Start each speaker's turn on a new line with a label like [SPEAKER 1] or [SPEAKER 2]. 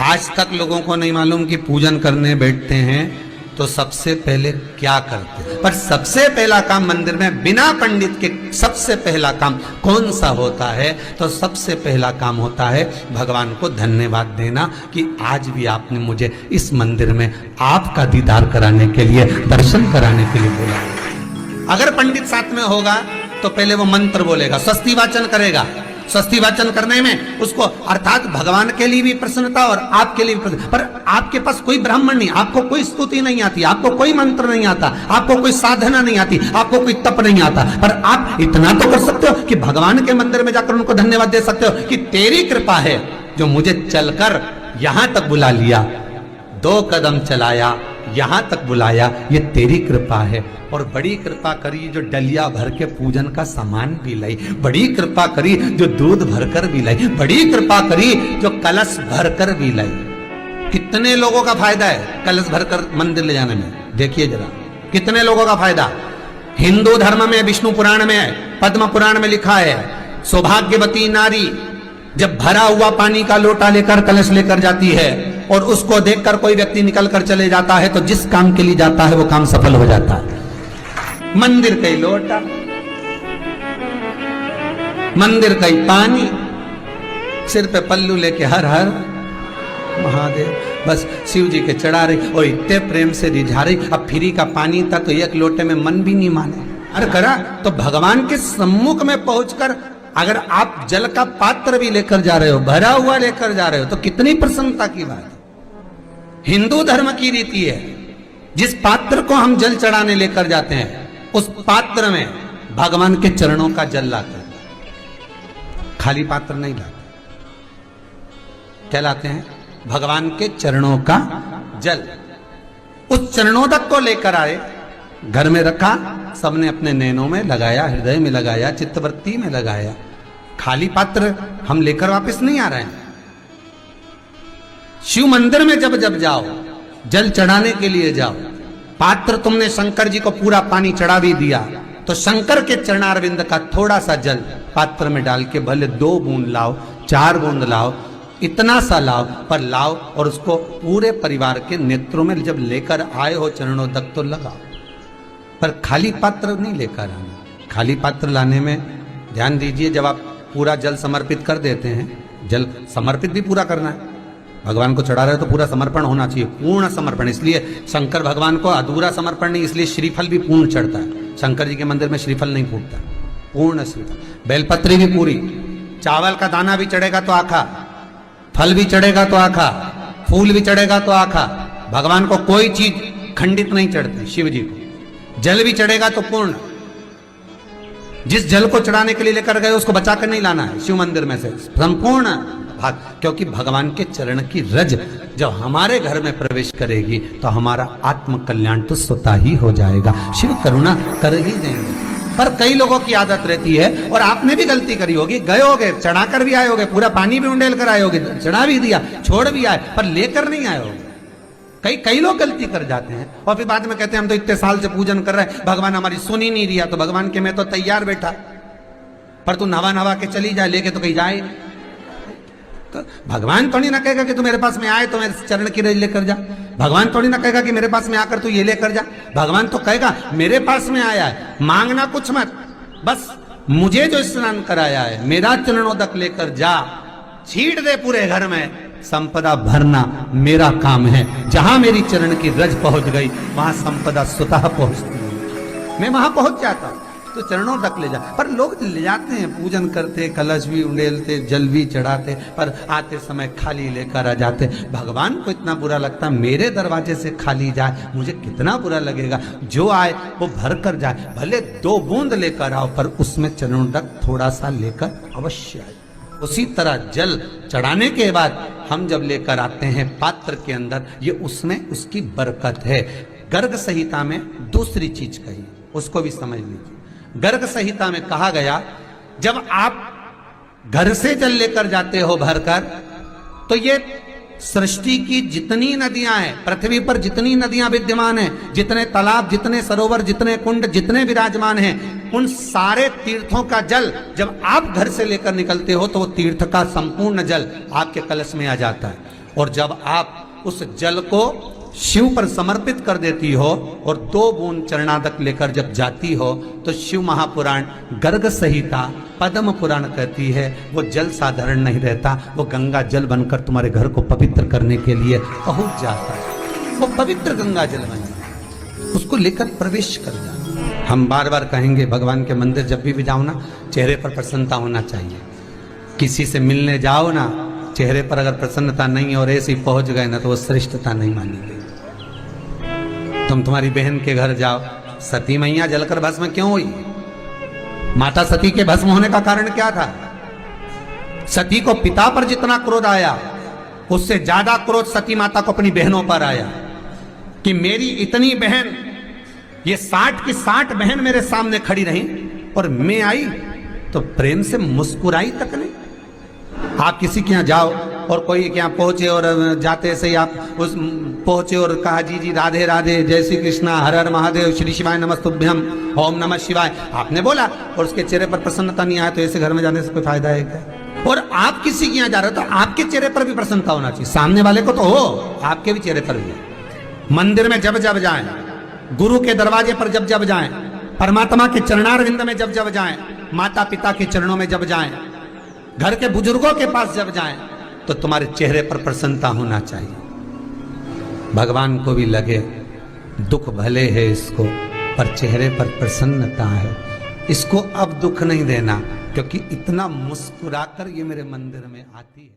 [SPEAKER 1] आज तक लोगों को नहीं मालूम कि पूजन करने बैठते हैं तो सबसे पहले क्या करते हैं। पर सबसे पहला काम मंदिर में बिना पंडित के सबसे पहला काम कौन सा होता है? तो सबसे पहला काम होता है भगवान को धन्यवाद देना कि आज भी आपने मुझे इस मंदिर में आपका दीदार कराने के लिए, दर्शन कराने के लिए बोला। अगर पंडित साथ में होगा तो पहले वो मंत्र बोलेगा, स्वस्ति वाचन करेगा। स्वस्ति वाचन करने में उसको अर्थात भगवान के लिए भी प्रसन्नता और आपके लिए भी प्रसन्नता। पर आपके पास कोई ब्राह्मण नहीं, आपको कोई स्तुति नहीं आती, आपको कोई मंत्र नहीं आता, आपको कोई साधना नहीं आती, आपको कोई तप नहीं आता, पर आप इतना तो कर सकते हो कि भगवान के मंदिर में जाकर उनको धन्यवाद दे सकते हो कि तेरी कृपा है जो मुझे चलकर यहां तक बुला लिया, 2 कदम चलाया, यहां तक बुलाया, ये तेरी कृपा है। और बड़ी कृपा करी जो डलिया भर के पूजन का सामान भी लाई, बड़ी कृपा करी जो दूध भरकर भी लाई, बड़ी कृपा करी जो कलश भरकर भी लाई। कितने लोगों का फायदा है कलश भरकर मंदिर ले जाने में? देखिए जरा कितने लोगों का फायदा। हिंदू धर्म में विष्णु पुराण में, पद्म पुराण में लिखा है, सौभाग्यवती नारी जब भरा हुआ पानी का लोटा लेकर कलश लेकर जाती है और उसको देखकर कोई व्यक्ति निकल कर चले जाता है तो जिस काम के लिए जाता है वो काम सफल हो जाता है। मंदिर का ही लोटा, मंदिर का ही पानी, सिर पे पल्लू लेके हर हर महादेव, बस शिव जी के चढ़ा रही और इतने प्रेम से रिझा रही। अब फ्री का पानी था तो एक लोटे में मन भी नहीं माने। अरे करा तो भगवान के सम्मुख में पहुंचकर अगर आप जल का पात्र भी लेकर जा रहे हो, भरा हुआ लेकर जा रहे हो, तो कितनी प्रसन्नता की बात है। हिंदू धर्म की रीति है, जिस पात्र को हम जल चढ़ाने लेकर जाते हैं उस पात्र में भगवान के चरणों का जल लाते हैं, खाली पात्र नहीं लाते। क्या लाते हैं? भगवान के चरणों का जल। उस चरणोदक को लेकर आए, घर में रखा, सबने अपने नैनों में लगाया, हृदय में लगाया, चित्तवृत्ति में लगाया। खाली पात्र हम लेकर वापस नहीं आ रहे हैं। शिव मंदिर में जब जब जाओ, जल चढ़ाने के लिए जाओ, पात्र तुमने शंकर जी को पूरा पानी चढ़ा भी दिया तो शंकर के चरणारविंद का थोड़ा सा जल पात्र में डाल के भले 2 बूंद लाओ, 4 बूंद लाओ, इतना सा लाओ, पर लाओ और उसको पूरे परिवार के नेत्रों में जब लेकर आए हो चरणोदक तो लगाओ। पर खाली पात्र नहीं लेकर आना। खाली पात्र लाने में ध्यान दीजिए, जब आप पूरा जल समर्पित कर देते हैं, जल समर्पित भी पूरा करना है, भगवान को चढ़ा रहे हो तो पूरा समर्पण होना चाहिए, पूर्ण समर्पण। इसलिए शंकर भगवान को अधूरा समर्पण नहीं, इसलिए श्रीफल भी पूर्ण चढ़ता है। शंकर जी के मंदिर में श्रीफल नहीं फूटता, पूर्ण श्रीफल। बेलपत्री भी पूरी, चावल का दाना भी चढ़ेगा तो आखा, फल भी चढ़ेगा तो आखा, फूल भी चढ़ेगा तो आखा। भगवान को कोई चीज खंडित नहीं चढ़ती, शिव जी को जल भी चढ़ेगा तो पूर्ण। जिस जल को चढ़ाने के लिए लेकर गए उसको बचा कर नहीं लाना है शिव मंदिर में से, संपूर्ण भाग। क्योंकि भगवान के चरण की रज जब हमारे घर में प्रवेश करेगी तो हमारा आत्म कल्याण तो स्वतः ही हो जाएगा। शिव करुणा कर ही देंगे। पर कई लोगों की आदत रहती है, और आपने भी गलती करी होगी, गए होगे, चढ़ाकर भी आए होगे, पूरा पानी भी उंडेल कर आए होगे, चढ़ा भी दिया, छोड़ भी आए, पर लेकर नहीं आए होगे। कई लोग गलती कर जाते हैं और फिर बाद में कहते हैं हम तो इतने साल से पूजन कर रहे हैं, भगवान हमारी सुन ही नहीं दिया। तो भगवान के मैं तो तैयार बैठा, पर तू नवा के चली जाए, लेके तो कहीं जाए। तो भगवान थोड़ी ना कहेगा कि तू मेरे पास में आए तो मेरे चरण की रज लेकर जा। भगवान थोड़ी ना कहेगा कि मेरे पास में आकर तू ये लेकर जा। भगवान तो कहेगा मेरे पास में आया है, मांगना कुछ मत, बस मुझे जो स्नान कराया है, मेरा चरणोदक लेकर जा, छीट दे पूरे घर में, संपदा भरना मेरा काम है। जहां मेरी चरण की रज पहुंच गई वहां संपदा स्वतः पहुंचती है, मैं वहां पहुंच जाता हूं। तो चरणों तक ले जा। पर लोग ले जाते हैं, पूजन करते, कलश भी उंडेलते, जल भी चढ़ाते, पर आते समय खाली लेकर आ जाते। भगवान को इतना बुरा लगता, मेरे दरवाजे से खाली जाए, मुझे कितना बुरा लगेगा। जो आए वो भर कर जाए, भले 2 बूंद लेकर आओ, पर उसमें चरणों तक थोड़ा सा लेकर अवश्य आए। उसी तरह जल चढ़ाने के बाद हम जब लेकर आते हैं पात्र के अंदर, ये उसमें उसकी बरकत है। गर्ग संहिता में दूसरी चीज कही, उसको भी समझ लीजिए। गर्ग संहिता में कहा गया, जब आप घर से जल लेकर जाते हो भरकर, तो ये सृष्टि की जितनी नदियां हैं, पृथ्वी पर जितनी नदियां विद्यमान हैं, जितने तालाब, जितने सरोवर, जितने कुंड, जितने विराजमान हैं, उन सारे तीर्थों का जल जब आप घर से लेकर निकलते हो तो वो तीर्थ का संपूर्ण जल आपके कलश में आ जाता है। और जब आप उस जल को शिव पर समर्पित कर देती हो और 2 बूंद चरणादक लेकर जब जाती हो तो शिव महापुराण गर्ग संहिता पद्म पुराण कहती है वो जल साधारण नहीं रहता, वो गंगा जल बनकर तुम्हारे घर को पवित्र करने के लिए पहुंच जाता है। वो पवित्र गंगा जल बन जाता, उसको लेकर प्रवेश कर जाओ। हम बार बार कहेंगे भगवान के मंदिर जब भी जाओ ना, चेहरे पर प्रसन्नता होना चाहिए। किसी से मिलने जाओ ना, चेहरे पर अगर प्रसन्नता नहीं है और ऐसे ही पहुंच गए ना तो वो श्रेष्ठता नहीं मानी गई। तुम तुम्हारी बहन के घर जाओ, सती मैया जलकर भस्म क्यों हुई? माता सती के भस्म होने का कारण क्या था? सती को पिता पर जितना क्रोध आया उससे ज्यादा क्रोध सती माता को अपनी बहनों पर आया कि मेरी इतनी बहन, ये 60 की 60 बहन मेरे सामने खड़ी रही और मैं आई तो प्रेम से मुस्कुराई तक नहीं। आप किसी के यहाँ जाओ और कोई के यहाँ पहुंचे और जाते से ही आप उस पहुंचे और कहा जी जी राधे राधे, जय श्री कृष्णा, हर हर महादेव, श्री शिवाय नमस्तुभ्यम, ओम नमः शिवाय आपने बोला और उसके चेहरे पर प्रसन्नता नहीं आया तो ऐसे घर में जाने से कोई फायदा है क्या? और आप किसी के यहाँ जा रहे हो तो आपके चेहरे पर भी प्रसन्नता होना चाहिए, सामने वाले को तो हो, आपके भी चेहरे पर भी। मंदिर में जब जब जाएं, गुरु के दरवाजे पर जब जब जाएं, परमात्मा के चरणारविंद में जब जब जाएं, माता पिता के चरणों में जब जाएं, घर के बुजुर्गों के पास जब जाएं तो तुम्हारे चेहरे पर प्रसन्नता होना चाहिए। भगवान को भी लगे दुख भले है इसको पर चेहरे पर प्रसन्नता है, इसको अब दुख नहीं देना क्योंकि इतना मुस्कुराकर ये मेरे मंदिर में आती है।